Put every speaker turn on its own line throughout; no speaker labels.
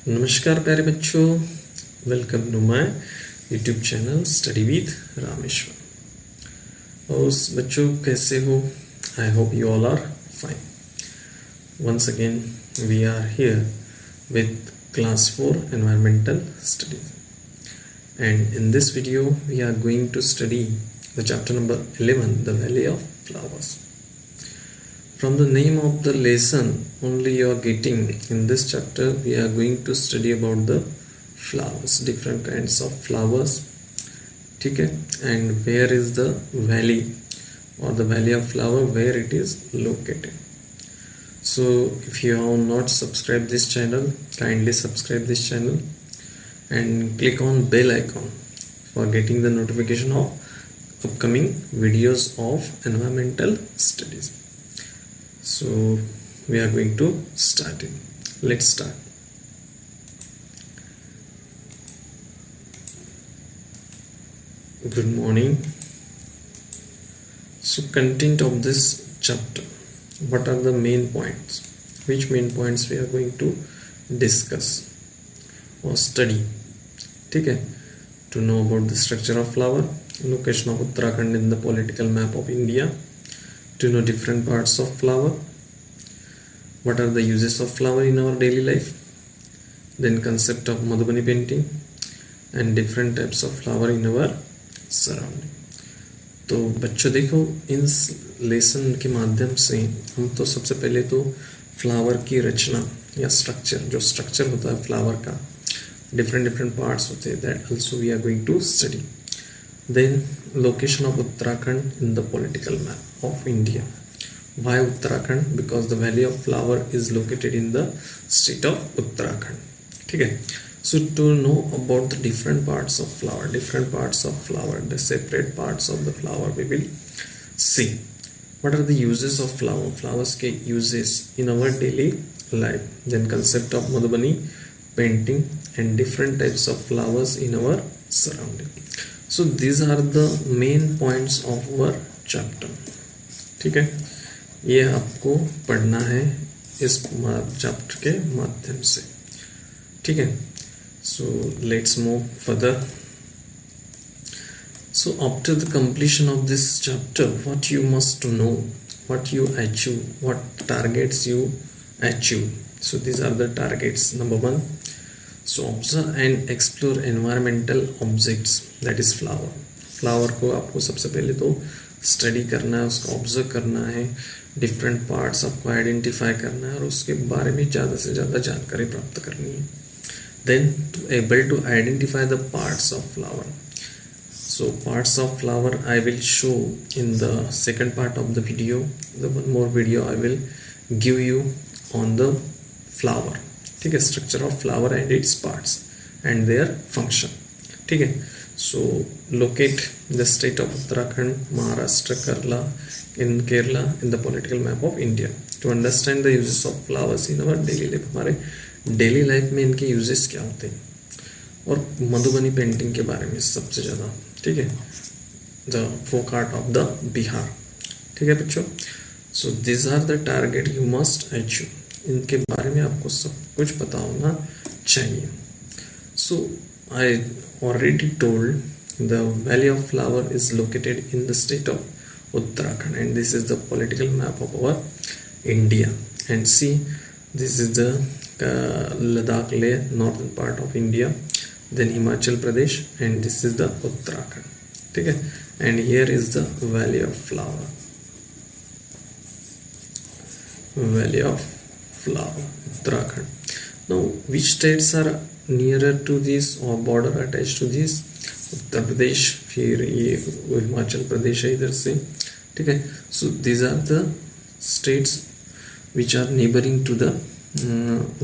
नमस्कार प्यारे बच्चों, welcome to my YouTube channel study with Rameshwar. और बच्चों कैसे हो? I hope you all are fine. Once again we are here with class 4 environmental studies, and in this video we are going to study the chapter number 11, the valley of flowers. From the name of the lesson only you are getting, in this chapter we are going to study about the flowers, different kinds of flowers, ठीक है, and where is the valley or the valley of flower, where it is located. So if you have not subscribed this channel, kindly subscribe this channel and click on bell icon for getting the notification of upcoming videos of environmental studies. So we are going to start it. Let's start. Good morning. So content of this chapter, what are the main points? Which main points we are going to discuss or study? ठीक है, to know about the structure of flower, location of Uttarakhand in the political map of India, to know different parts of flower, what are the uses of flower in our daily life, then concept of Madhubani painting and different types of flower in our surrounding. तो बच्चों देखो, इस lesson के माध्यम से हम तो सबसे पहले तो फ्लावर की रचना या स्ट्रक्चर, जो स्ट्रक्चर होता है फ्लावर का, different parts होते हैं, that also we are going to study. Then location of Uttarakhand in the political map of India. Why Uttarakhand? Because the valley of flower is located in the state of Uttarakhand. ठीक है. So to know about the different parts of flower, the separate parts of the flower, we will see what are the uses of flower, flowers के uses in our daily life. Then concept of Madhubani painting and different types of flowers in our surrounding. So these are the main points of our chapter. ठीक है, ये आपको पढ़ना है इस chapter के माध्यम से. ठीक है, so let's move further. So after the completion of this chapter, what you must know, what you achieve, what targets you achieve. So these are the targets. Number 1, so observe and explore environmental objects, that is flower. Flower को आपको सबसे पहले तो study करना है, उसको observe करना है, डिफरेंट पार्ट्स आपको आइडेंटिफाई करना है और उसके बारे में ज़्यादा से ज़्यादा जानकारी प्राप्त करनी है. Then to able to identify the parts of flower. So parts of flower I will show in the second part of the video. The one more video I will give you on the flower. ठीक है, structure of flower and its parts and their function. ठीक है, so locate the state of Uttarakhand, Maharashtra, Kerala in the political map of India. To understand the uses of flowers in our daily life. हमारे daily life में इनके uses क्या होते हैं, और Madhubani painting के बारे में सबसे ज़्यादा. ठीक है, the folk art of the Bihar. ठीक है बच्चों, so this are the target you must achieve. इनके बारे में आपको सब कुछ पता होना चाहिए. So I already told the valley of flower is located in the state of Uttarakhand and this is the political map of our India. And see, this is the Ladakh Leh, northern part of India, then Himachal Pradesh, and this is the Uttarakhand. ठीक है, and here is the valley of flower, valley of flower, Uttarakhand. Now which states are nearer to this or border attached to this? Uttar Pradesh, फिर ये हिमाचल प्रदेश है इधर से. ठीक है, so these are the states which are neighboring to the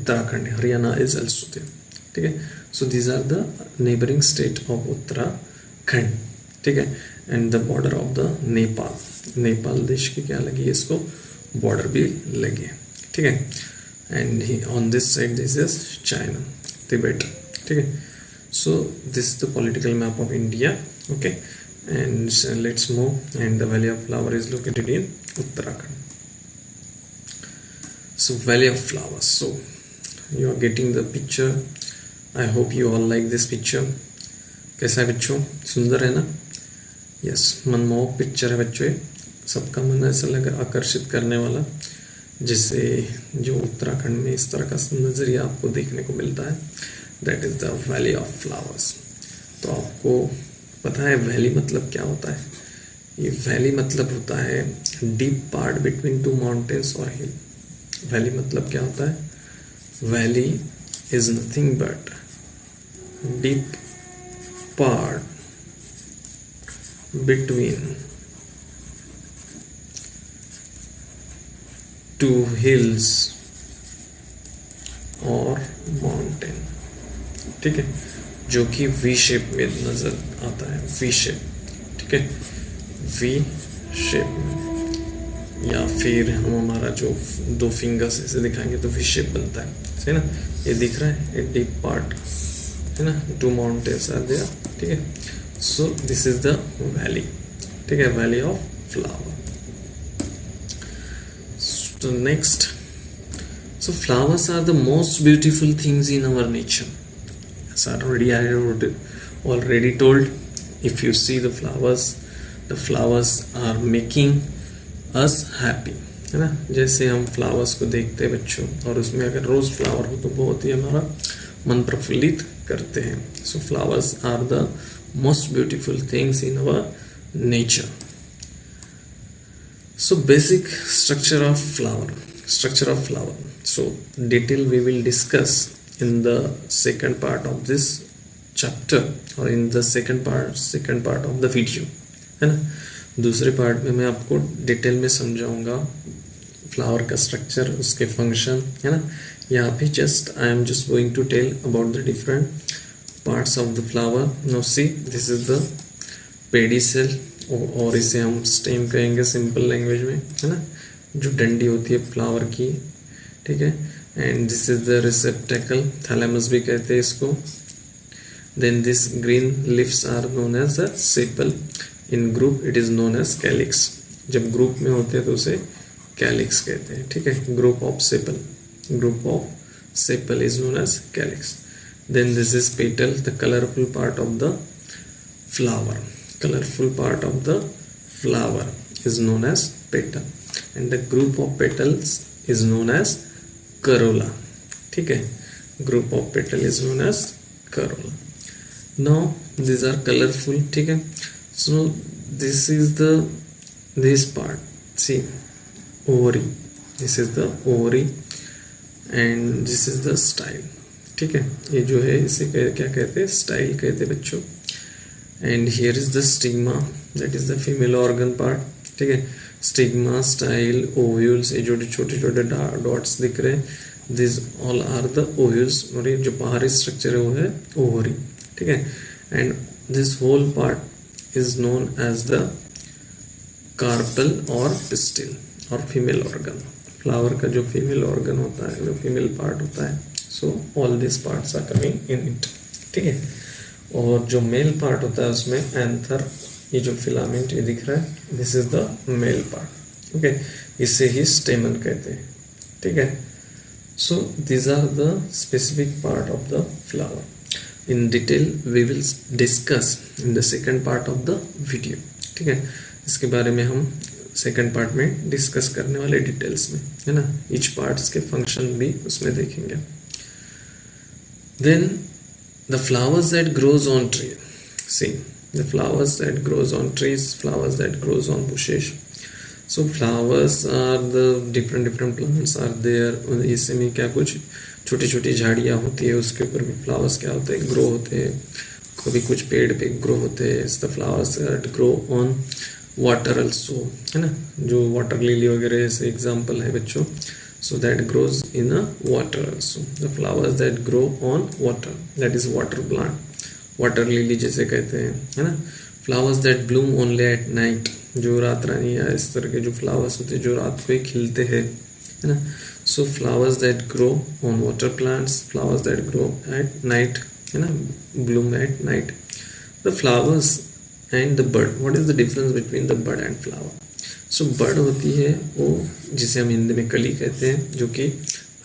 Uttarakhand. Haryana is also there. ठीक है, so these are the neighboring state of Uttarakhand. ठीक है, and the border of the Nepal, Nepal देश की क्या लगी है, इसको बॉर्डर भी लगी है. ठीक है, and on this side this is China, Tibet. ठीक है, so this the political map of India. Okay, and let's move. And the valley of flower is located in Uttarakhand. So valley of flowers. So you are getting the picture. I hope you all like this picture. कैसा है बच्चों, सुंदर है ना? Yes, मनमोहक picture है बच्चों, सबका मन ऐसा लगा आकर्षित करने वाला, जिससे जो उत्तराखंड में इस तरह का नज़रिया आपको देखने को मिलता है. That is the valley of flowers. तो आपको पता है वैली मतलब क्या होता है? ये वैली मतलब होता है deep part between two mountains और हिल. वैली मतलब क्या होता है? Valley is nothing but deep part between two hills और माउंटेन. ठीक है, जो कि वी शेप में नजर आता है. वी शेप, ठीक है, वी शेप में, या फिर हम हमारा जो दो फिंगर्स ऐसे दिखाएंगे तो वी शेप बनता है ना. ये दिख रहा है, ये डीप पार्ट है ना, टू माउंटेन्स आर देयर. ठीक है, so this is the valley. ठीक है, valley of flower. So next, so flowers are the most beautiful things in our nature. As I already told, if you see the flowers are making us happy, है ना. जैसे हम flowers को देखते हैं बच्चों, और उसमें अगर रोज फ्लावर हो तो बहुत ही हमारा मन प्रफुल्लित करते हैं. So flowers are the most beautiful things in our nature. So basic structure of flower. So detail we will discuss in the second part of this chapter, or in the second part of the video, है ना. दूसरे part में मैं आपको detail में समझाऊंगा flower का structure, उसके फंक्शन, है ना. यहाँ पे I am just going to tell about the different parts of the flower. Now see, this is the pedicel, और इसे हम स्टेम कहेंगे सिंपल लैंग्वेज में, है ना, जो डंडी होती है फ्लावर की. ठीक है, and this is the receptacle, thalamus भी कहते हैं इसको. Then this green leaves are known as the sepal. In group it is known as calyx. जब ग्रुप में होते हैं तो उसे कैलिक्स कहते हैं. ठीक है, group of sepal is known as calyx. Then this is petal, the colourful part of the flower. Colorful part of the flower is known as petal, and the group of petals is known as corolla. ठीक है, group of petal is known as corolla. Now these are colorful. ठीक है, so this is this part. See, ovary. This is the ovary and this is the style. ठीक है, ये जो है इसे क्या कहते हैं? स्टाइल कहते हैं बच्चों. And here is the stigma, that is the female organ part. ठीक है, स्टिग्मा, स्टाइल, ओव्यूल्स, ये जो छोटे छोटे डॉट्स दिख रहे हैं, this all are the ovules. और ये जो बाहरी स्ट्रक्चर है वो है ओवरी. ठीक है, and this whole part is known as the carpel और पिस्टिल, और फीमेल ऑर्गन. फ्लावर का जो फीमेल ऑर्गन होता है, जो फीमेल पार्ट होता है, so all this parts are coming in it. ठीक है, और जो मेल पार्ट होता है उसमें एंथर, ये जो फिलामेंट ये दिख रहा है, this is the male part. Okay, इसे ही स्टेमन कहते हैं. ठीक है, so this are the specific part of the flower. In detail we will discuss in the second part of the video. ठीक है, इसके बारे में हम सेकंड पार्ट में डिस्कस करने वाले डिटेल्स में, है ना. ईच पार्ट्स के फंक्शन भी उसमें देखेंगे. Then the flowers that grows on tree. See, the flowers that grows on trees, flowers that grows on bushes. So flowers are the different plants are there. इसमें क्या कुछ छोटी छोटी झाड़ियाँ होती है, उसके ऊपर भी फ्लावर्स क्या होते हैं? ग्रो होते हैं. कभी कुछ पेड़ पे ग्रो होते हैं. the flowers that grow on water also, है ना. जो वाटर लिली वगैरह ऐसे एग्जाम्पल है बच्चों. So that grows in a water also. The flowers that grow on water, that is water plant. Water lily जैसे कहते हैं, है ना. Flowers that bloom only at night, जो रात रानी या इस तरह के जो flowers होते हैं जो रात को ही खिलते हैं, है ना. So flowers that grow on water plants, flowers that grow at night, है ना, bloom at night. The flowers and the bud. What is the difference between the bud and flower? सो बड होती है वो जिसे हम हिंदी में कली कहते हैं, जो कि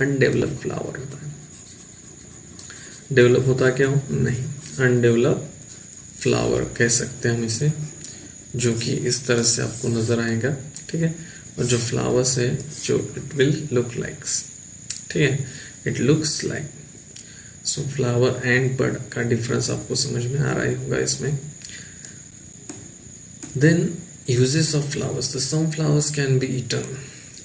अनडेवलप्ड फ्लावर होता है. डेवलप होता क्या हो? नहीं, अनडेवलप फ्लावर कह सकते हैं हम इसे, जो कि इस तरह से आपको नजर आएगा, ठीक है। और जो फ्लावर्स है जो इट विल लुक लाइक, ठीक है, it looks like. So flower and bird का डिफरेंस आपको समझ में आ रहा ही होगा इसमें। देन यूजेस ऑफ फ्लावर्स, तो some flowers can be eaten,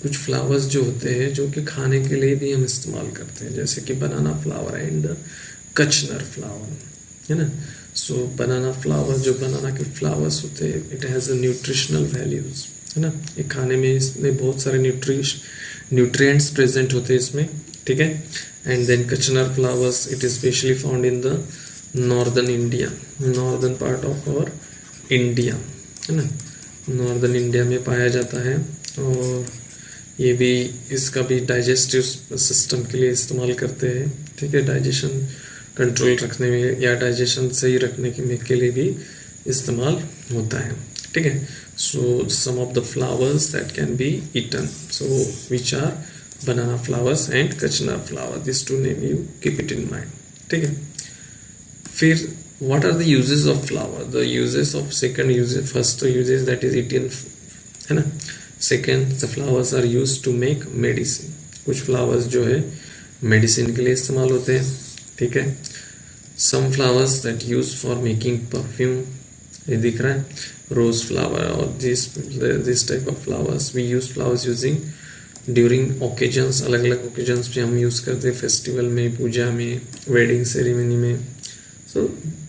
कुछ फ्लावर्स जो होते हैं जो कि खाने के लिए भी हम इस्तेमाल करते हैं, जैसे कि बनाना फ्लावर एंड कचनर फ्लावर, है ना। सो बनाना फ्लावर, जो बनाना के फ्लावर्स होते हैं, it has a nutritional values, है ना। ये खाने में इसमें बहुत सारे न्यूट्रिएंट्स प्रेजेंट होते हैं इसमें, ठीक है। And then kachnar flowers, it is specially found in the northern India, northern part of our India, है ना, नॉर्दर्न इंडिया में पाया जाता है। और ये भी, इसका भी डाइजेस्टिव सिस्टम के लिए इस्तेमाल करते हैं, ठीक है, डाइजेशन कंट्रोल रखने में या डाइजेशन सही रखने के लिए भी इस्तेमाल होता है, ठीक है। So some of the flowers that can be eaten, so which are banana flowers and kachna flower, this two name you keep it in mind, ठीक है। फिर what are the uses of flower? The uses of second uses, first uses that is eaten, है ना। second, the flowers are used to make medicine, कुछ flowers जो है medicine के लिए इस्तेमाल होते हैं, ठीक है। some flowers that use for making perfume, ये दिख रहा है, रोज फ्लावर और this type of flowers, we use flowers using during occasions, अलग अलग occasions पे हम यूज करते हैं, फेस्टिवल में, पूजा में, वेडिंग सेरेमनी में। So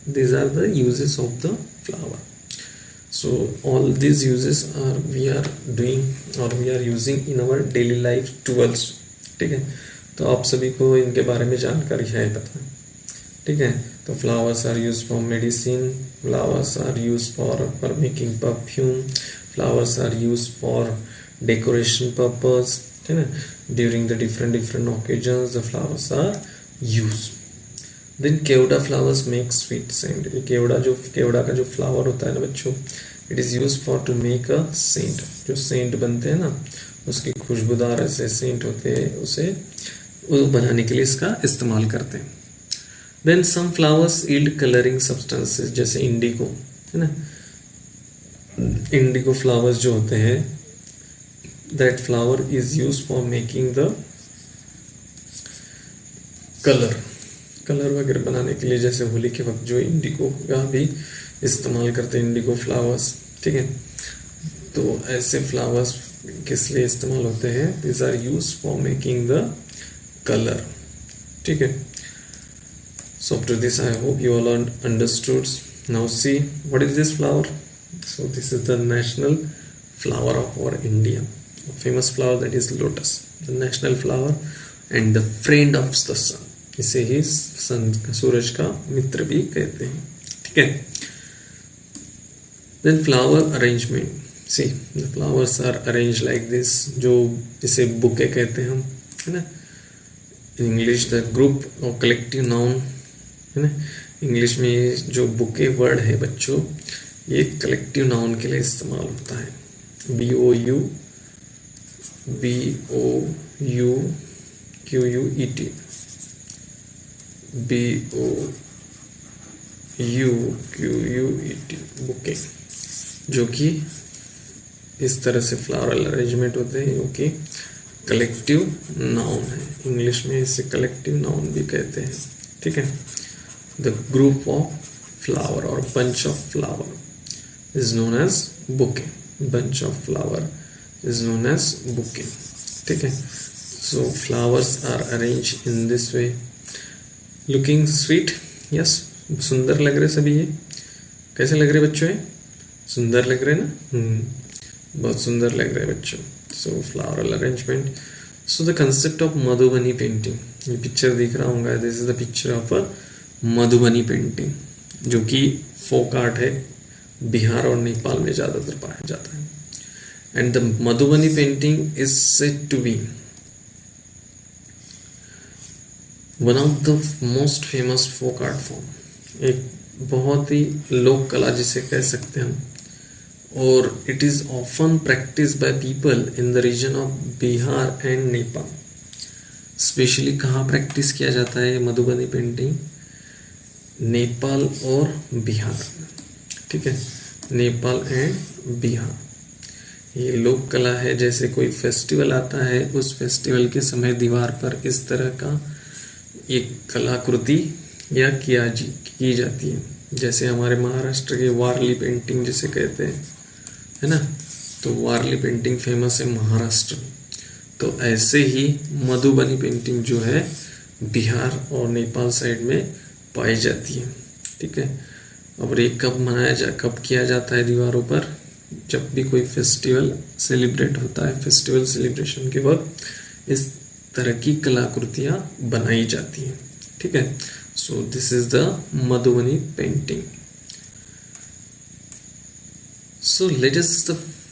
these are the uses of the flower. So all these uses are we are doing or we are using in our daily life tools, ठीक है। तो आप सभी को इनके बारे में जानकारी है पता, ठीक है। तो flowers are used for medicine, flowers are used for making perfume, flowers are used for decoration purpose, है ना। During the different occasions the flowers are used. Then kewra flowers make sweet scent, kewra का जो फ्लावर होता है ना बच्चों, it is use for to make a scent, जो scent बनते हैं ना, उसकी खुशबूदार ऐसे सेंट होते हैं, उसे वो बनाने के लिए इसका इस्तेमाल करते हैं। Then some flowers yield colouring substances, जैसे इंडिगो, है ना। इंडिगो फ्लावर्स जो होते हैं, that flower is use for making the colour वगैरह बनाने के लिए, जैसे होली के वक्त जो इंडिगो का भी इस्तेमाल करते हैं, इंडिगो फ्लावर्स, ठीक है। तो ऐसे फ्लावर्स किस लिए इस्तेमाल होते हैं? This are use for making the colour, ठीक है। So after this I hope you all understood. Now see what is this flower. So this is the national flower of our India, famous flower that is lotus, the national flower and the friend of the sun, इसे ही सूरज का मित्र भी कहते हैं, ठीक है। Then flower arrangement, see the flowers are arrange like this, जो इसे बुके कहते हैं हम, है ना। इन इंग्लिश द ग्रुप और कलेक्टिव नाउन, है ना। इंग्लिश में ये जो बुके वर्ड है बच्चों, ये कलेक्टिव नाउन के लिए इस्तेमाल होता है, BOUQUET, BOUQUET, बुके, जो कि इस तरह से फ्लावरल अरेंजमेंट होते हैं, जो कि कलेक्टिव नाउन है, इंग्लिश में इसे कलेक्टिव नाउन भी कहते हैं, ठीक है। द ग्रुप ऑफ फ्लावर और bunch of flower is known as bouquet, bunch of flower is known as bouquet, ठीक है। So flowers are arrange in this way, looking sweet, yes, सुंदर लग रहे सभी। ये कैसे लग रहे बच्चों? ये सुंदर लग रहे ना, बहुत सुंदर लग रहे बच्चों। So floral arrangement. So the concept of Madhubani painting, ये पिक्चर दिख रहा होगा, this is the picture of a Madhubani painting, जो कि फोक आर्ट है, बिहार और नेपाल में ज़्यादातर पाया जाता है। And the Madhubani painting is said to be one of the most famous folk art form, एक बहुत ही लोक कला जिसे कह सकते हैं हम, और it is often practice by people in the region of Bihar and Nepal. Specially कहाँ प्रैक्टिस किया जाता है मधुबनी पेंटिंग? नेपाल और बिहार, ठीक है, नेपाल एंड बिहार। ये लोक कला है, जैसे कोई फेस्टिवल आता है उस फेस्टिवल के समय दीवार पर इस तरह का एक कलाकृति या की जाती है। जैसे हमारे महाराष्ट्र के वारली पेंटिंग जिसे कहते हैं, है ना, तो वारली पेंटिंग फेमस है महाराष्ट्र। तो ऐसे ही मधुबनी पेंटिंग जो है बिहार और नेपाल साइड में पाई जाती है, ठीक है। अब ये कब किया जाता है दीवारों पर, जब भी कोई फेस्टिवल सेलिब्रेट होता है, फेस्टिवल सेलिब्रेशन के वक्त इस तरह की कलाकृतियां बनाई जाती हैं, ठीक है। So this is the Madhubani painting. So let us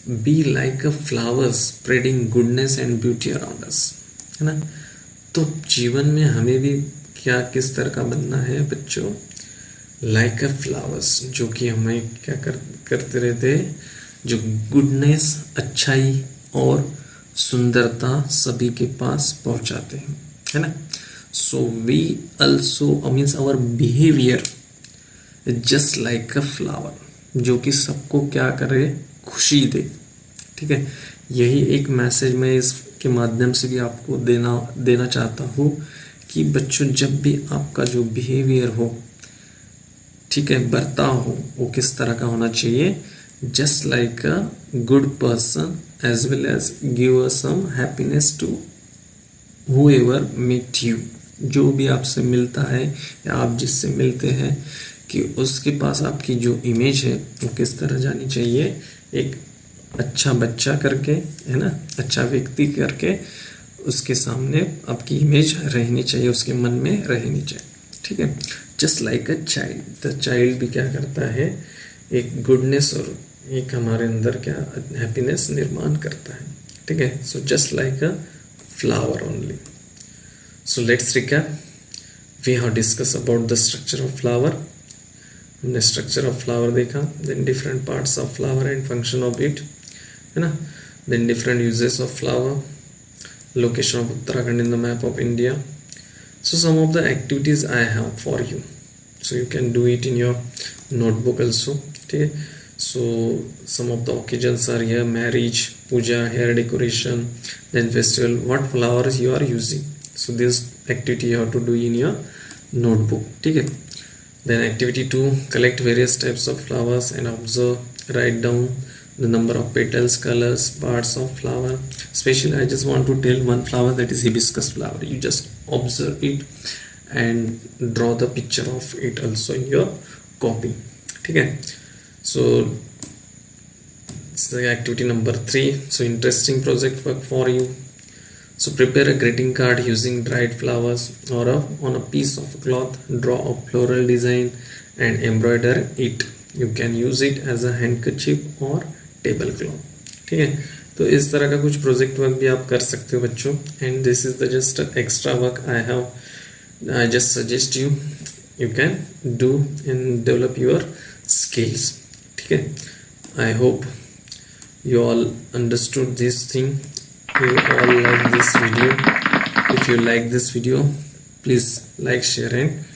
be like a flower spreading goodness and beauty around us, है ना। तो जीवन में हमें भी किस तरह का बनना है बच्चों, लाइक अ फ्लावर्स, जो कि हमें करते रहते हैं, जो गुडनेस, अच्छाई और सुंदरता सभी के पास पहुंचाते हैं, है ना। So we also means our behaviour just like a flower, जो कि सबको क्या करे, खुशी दे, ठीक है। यही एक मैसेज मैं इसके माध्यम से भी आपको देना चाहता हूँ कि बच्चों जब भी आपका जो बिहेवियर हो, ठीक है, बर्ताव हो, वो किस तरह का होना चाहिए, just like a good person as well as give some happiness to whoever meet you, जो भी आपसे मिलता है या आप जिससे मिलते हैं, कि उसके पास आपकी जो इमेज है वो किस तरह जानी चाहिए, एक अच्छा बच्चा करके, है ना, अच्छा व्यक्ति करके उसके सामने आपकी इमेज रहनी चाहिए, उसके मन में रहनी चाहिए, ठीक है। Just like a child, the child भी क्या करता है, एक गुडनेस और एक हमारे अंदर क्या हैप्पीनेस निर्माण करता है, ठीक है। So just like a flower only. So let's recap. We have discussed about the structure of flower. हमने structure of flower देखा, then different parts of flower and function of it, है ना, then different uses of flower, location of Uttarakhand in the map of India. So some of the activities I have for you, so you can do it in your notebook also, ठीक है। So some of the occasions are here: marriage, puja, hair decoration, then festival, what flowers you are using. So this activity you have to do in your notebook, ठीक है। Then activity 2, collect various types of flowers and observe, write down the number of petals, colors, parts of flower. Especially I just want to tell one flower, that is hibiscus flower. You just observe it and draw the picture of it also in your copy, ठीक है। So it's the activity number 3. So interesting project work for you. So prepare a greeting card using dried flowers or on a piece of cloth. Draw a floral design and embroider it. You can use it as a handkerchief or table cloth, ठीक है। तो इस तरह का कुछ project work भी आप कर सकते हो बच्चों, and this is the just extra work I just suggest you can do and develop your skills, ठीक है। I hope you all understood this thing. You all like this video. If you like this video, please like, share and